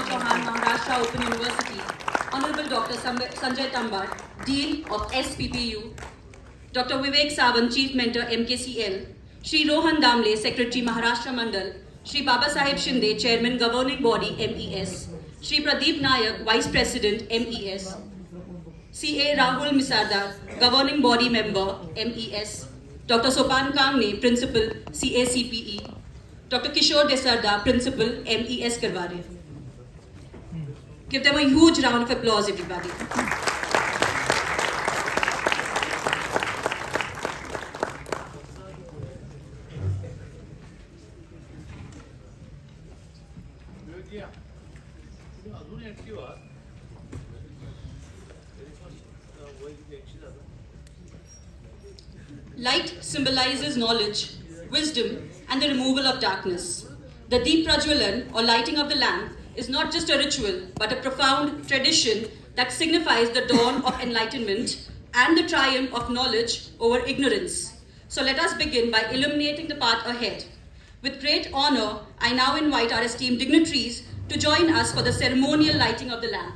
Chauhan, Maharashtra Open University, Honorable Dr. Sanjay Tambar, Dean of SPPU, Dr. Vivek Sawant, Chief Mentor, MKCL, Shri Rohan Damle, Secretary, Maharashtra Mandal, Shri Baba Saheb Shinde, Chairman, Governing Body, MES, Shri Pradeep Nayak, Vice President, MES, CA Rahul Misardar, Governing Body Member, MES, Dr. Sopan Kangne, Principal, CACPE, Dr. Kishore Desarda, Principal, MES Karware. Give them a huge round of applause, everybody. Light symbolizes knowledge, wisdom, and the removal of darkness. The Deep Prajwalan, or lighting of the lamp, is not just a ritual, but a profound tradition that signifies the dawn of enlightenment and the triumph of knowledge over ignorance. So let us begin by illuminating the path ahead. With great honor, I now invite our esteemed dignitaries to join us for the ceremonial lighting of the lamp.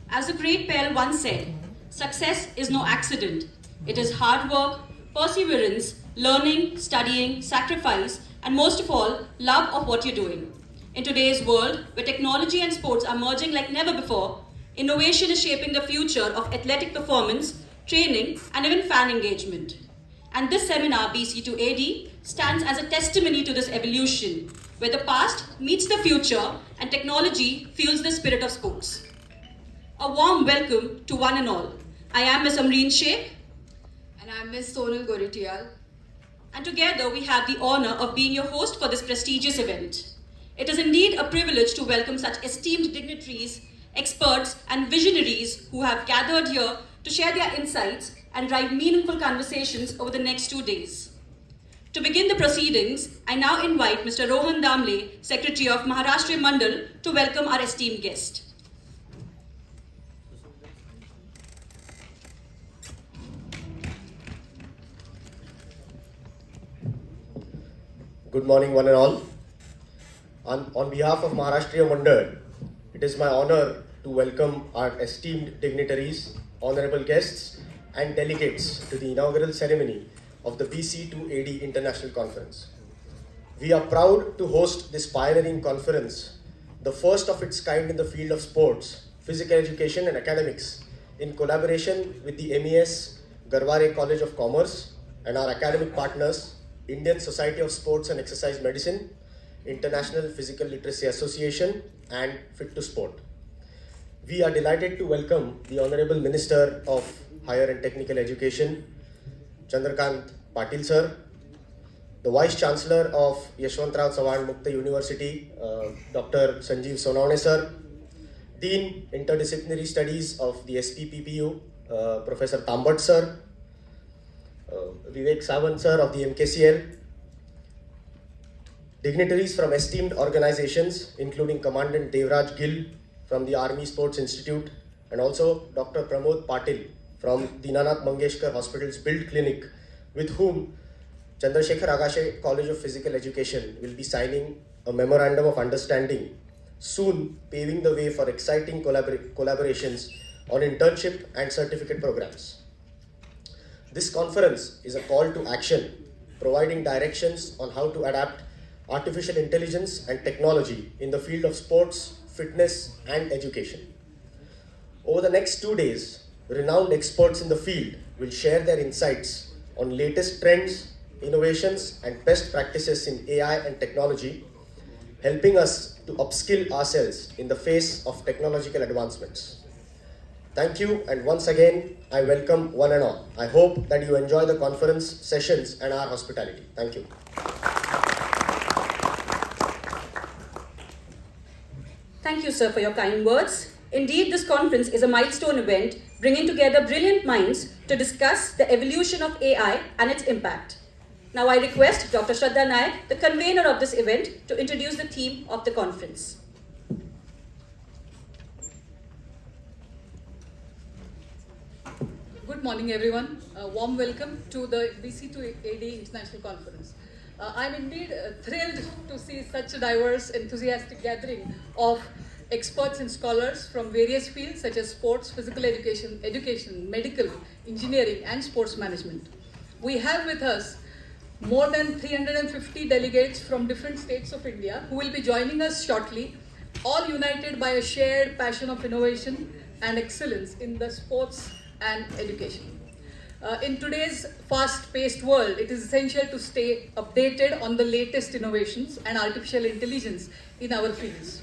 As the great Pell once said, success is no accident. It is hard work, perseverance, learning, studying, sacrifice, and most of all, love of what you're doing. In today's world, where technology and sports are merging like never before, innovation is shaping the future of athletic performance, training, and even fan engagement. And this seminar, BC to AD, stands as a testimony to this evolution, where the past meets the future and technology fuels the spirit of sports. A warm welcome to one and all. I am Ms. Amreen Sheikh. And I'm Ms. Sonal Goritiyal. And together we have the honor of being your host for this prestigious event. It is indeed a privilege to welcome such esteemed dignitaries, experts, and visionaries who have gathered here to share their insights and drive meaningful conversations over the next 2 days. To begin the proceedings, I now invite Mr. Rohan Damle, Secretary of Maharashtra Mandal, to welcome our esteemed guest. Good morning, one and all. On behalf of Maharashtra Mandal, it is my honor to welcome our esteemed dignitaries, honorable guests, and delegates to the inaugural ceremony of the BC to AD International Conference. We are proud to host this pioneering conference, the first of its kind in the field of sports, physical education, and academics, in collaboration with the MES Garware College of Commerce and our academic partners, Indian Society of Sports and Exercise Medicine, International Physical Literacy Association, and Fit to Sport. We are delighted to welcome the Honorable Minister of Higher and Technical Education, Chandrakant Patil sir, the Vice Chancellor of Yashwantrao Chauhan Mukta University, Dr. Sanjeev Sonawane sir, Dean Interdisciplinary Studies of the SPPPU, Professor Tambat sir, Vivek Sawant sir of the MKCL, dignitaries from esteemed organizations including Commandant Devraj Gill from the Army Sports Institute, and also Dr. Pramod Patil from Dinanath Mangeshkar Hospital's Build Clinic, with whom Chandrasekhar Agashe College of Physical Education will be signing a memorandum of understanding soon, paving the way for exciting collaborations on internship and certificate programs. This conference is a call to action, providing directions on how to adapt artificial intelligence and technology in the field of sports, fitness, and education. Over the next 2 days, renowned experts in the field will share their insights on latest trends, innovations, and best practices in AI and technology, helping us to upskill ourselves in the face of technological advancements. Thank you, and once again, I welcome one and all. I hope that you enjoy the conference sessions and our hospitality. Thank you. Thank you, sir, for your kind words. Indeed, this conference is a milestone event bringing together brilliant minds to discuss the evolution of AI and its impact. Now I request Dr. Shraddha Nayak, the convener of this event, to introduce the theme of the conference. Good morning, everyone. A warm welcome to the BC2AD International Conference. I'm indeed thrilled to see such a diverse, enthusiastic gathering of experts and scholars from various fields such as sports, physical education, medical, engineering, and sports management. We have with us more than 350 delegates from different states of India who will be joining us shortly, all united by a shared passion of innovation and excellence in the sports and education. In today's fast-paced world, it is essential to stay updated on the latest innovations and artificial intelligence in our fields.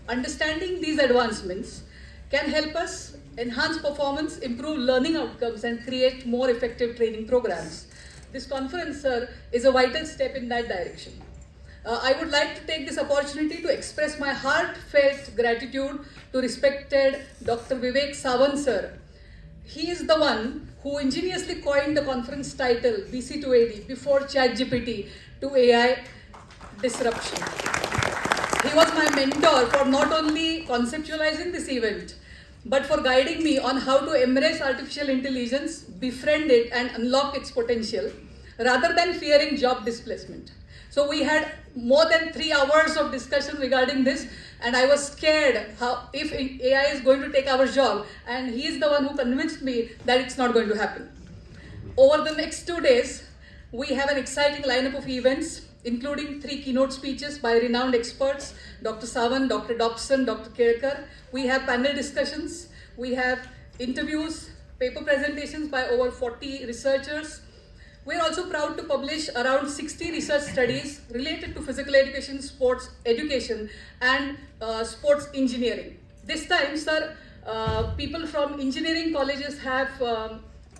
Understanding these advancements can help us enhance performance, improve learning outcomes, and create more effective training programs. This conference, sir, is a vital step in that direction. I would like to take this opportunity to express my heartfelt gratitude to respected Dr. Vivek Sawant, sir. He is the one who ingeniously coined the conference title BC2AD, before ChatGPT to AI disruption. He was my mentor for not only conceptualizing this event, but for guiding me on how to embrace artificial intelligence, befriend it, and unlock its potential, rather than fearing job displacement. So we had more than 3 hours of discussion regarding this, and I was scared if AI is going to take our job, and he is the one who convinced me that it's not going to happen. Over the next 2 days, we have an exciting lineup of events, including 3 keynote speeches by renowned experts, Dr. Sawant, Dr. Dobson, Dr. Kelkar. We have panel discussions, we have interviews, paper presentations by over 40 researchers. We are also proud to publish around 60 research studies related to physical education, sports education, and sports engineering. This time, sir, people from engineering colleges have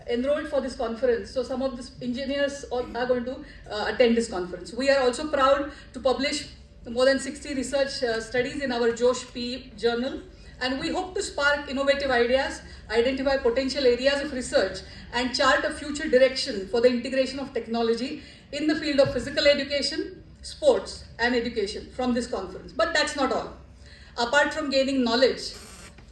enrolled for this conference. So some of the engineers are going to attend this conference. We are also proud to publish more than 60 research studies in our Josh P journal. And we hope to spark innovative ideas, identify potential areas of research, and chart a future direction for the integration of technology in the field of physical education, sports, and education from this conference. But that's not all. Apart from gaining knowledge,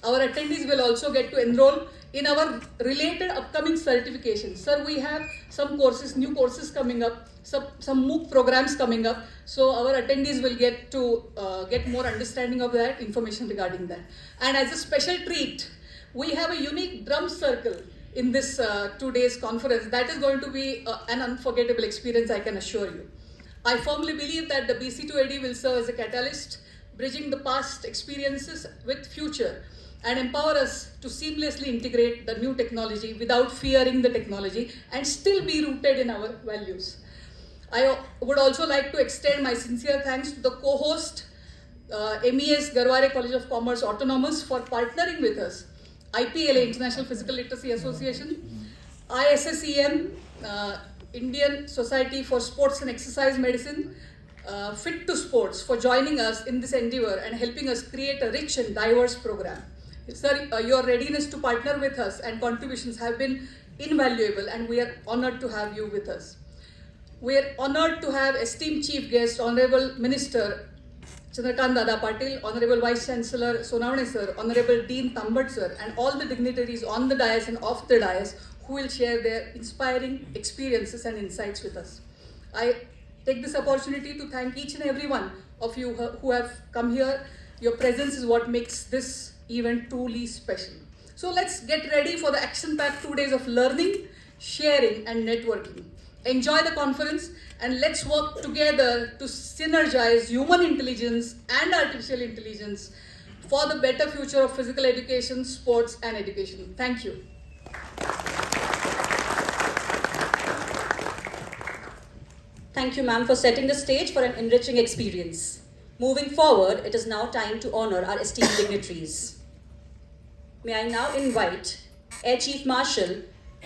our attendees will also get to enroll in our related upcoming certifications. Sir, we have some courses, new courses coming up, some MOOC programs coming up. So our attendees will get to get more understanding of that, information regarding that. And as a special treat, we have a unique drum circle in this 2 days conference. That is going to be an unforgettable experience, I can assure you. I firmly believe that the BC2AD will serve as a catalyst, bridging the past experiences with future, and empower us to seamlessly integrate the new technology without fearing the technology and still be rooted in our values. I would also like to extend my sincere thanks to the co-host, MES Garware College of Commerce Autonomous, for partnering with us, IPLA, International Physical Literacy Association, ISSEM, Indian Society for Sports and Exercise Medicine, Fit to Sports, for joining us in this endeavor and helping us create a rich and diverse program. Sir, your readiness to partner with us and contributions have been invaluable, and we are honored to have you with us. We are honored to have esteemed chief guest, Honorable Minister Chandrakant Dada Patil, Honorable Vice Chancellor Sonavane Sir, Honorable Dean Tambat Sir, and all the dignitaries on the dais and off the dais who will share their inspiring experiences and insights with us. I take this opportunity to thank each and every one of you who have come here. Your presence is what makes this event truly special. So let's get ready for the action-packed 2 days of learning, sharing, and networking. Enjoy the conference, and let's work together to synergize human intelligence and artificial intelligence for the better future of physical education, sports, and education. Thank you. Thank you, ma'am, for setting the stage for an enriching experience. Moving forward, it is now time to honor our esteemed dignitaries. May I now invite Air Chief Marshal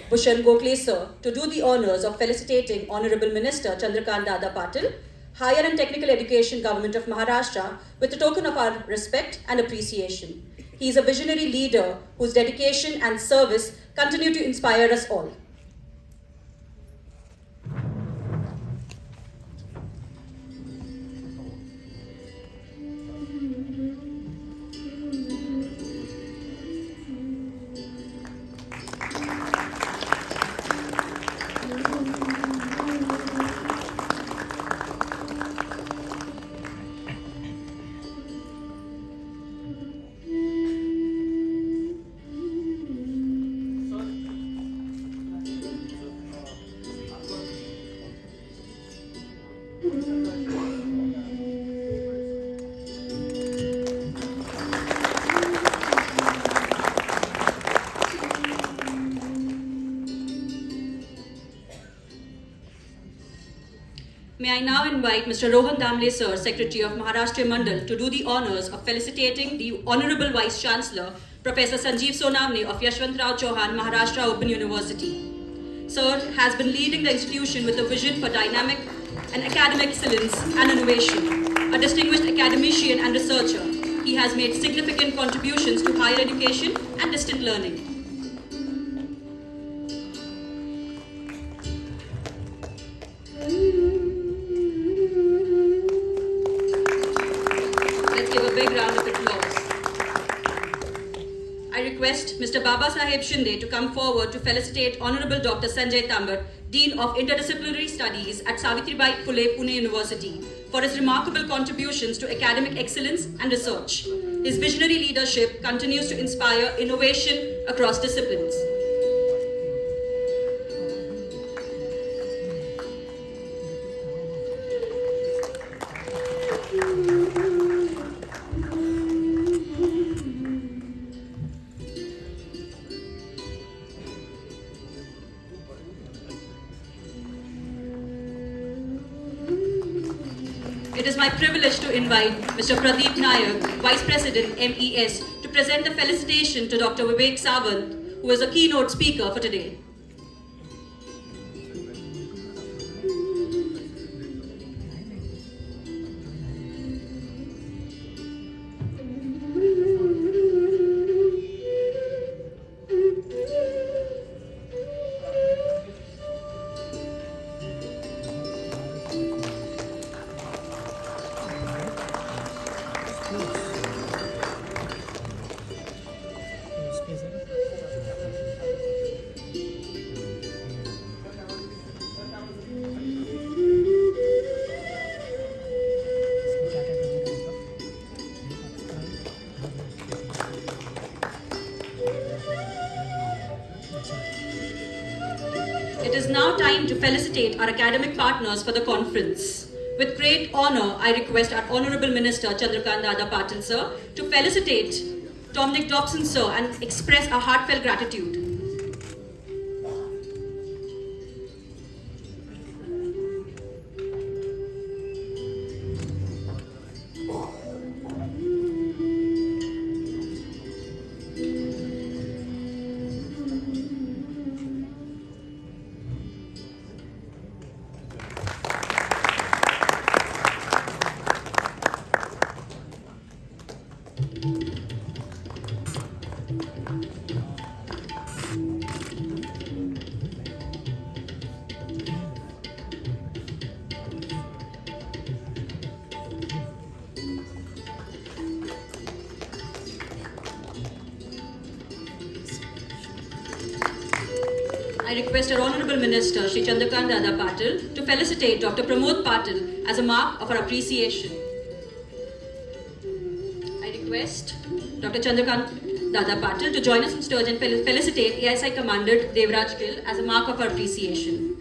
Bhushan Gokhale sir to do the honors of felicitating Honorable Minister Chandrakant Dada Patil, Higher and Technical Education Government of Maharashtra, with a token of our respect and appreciation. He is a visionary leader whose dedication and service continue to inspire us all. May I now invite Mr. Rohan Damle sir, Secretary of Maharashtra Mandal, to do the honors of felicitating the Honorable Vice Chancellor, Professor Sanjeev Sonavane of Yashwantrao Chauhan Maharashtra Open University. Sir has been leading the institution with a vision for dynamic and academic excellence and innovation. A distinguished academician and researcher, he has made significant contributions to higher education and distant learning. Big round of applause. I request Mr. Baba Saheb Shinde to come forward to felicitate Honorable Dr. Sanjay Tambat, Dean of Interdisciplinary Studies at Savitribai Phule Pune University, for his remarkable contributions to academic excellence and research. His visionary leadership continues to inspire innovation across disciplines. It is my privilege to invite Mr. Pradeep Nayak, Vice President, MES, to present the felicitation to Dr. Vivek Sawant, who is a keynote speaker for today. It is now time to felicitate our academic partners for the conference. With great honor, I request our Honorable Minister Chandrakant Dada Patil sir to felicitate Dominic Dobson sir and express our heartfelt gratitude. request our Honorable Minister, Shri Chandrakant Dada Patil, to felicitate Dr. Pramod Patil as a mark of our appreciation. I request Dr. Chandrakant Dada Patil to join us on stage and felicitate AISI Commander Devraj Gill as a mark of our appreciation.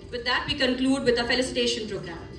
With that, we conclude with our felicitation program.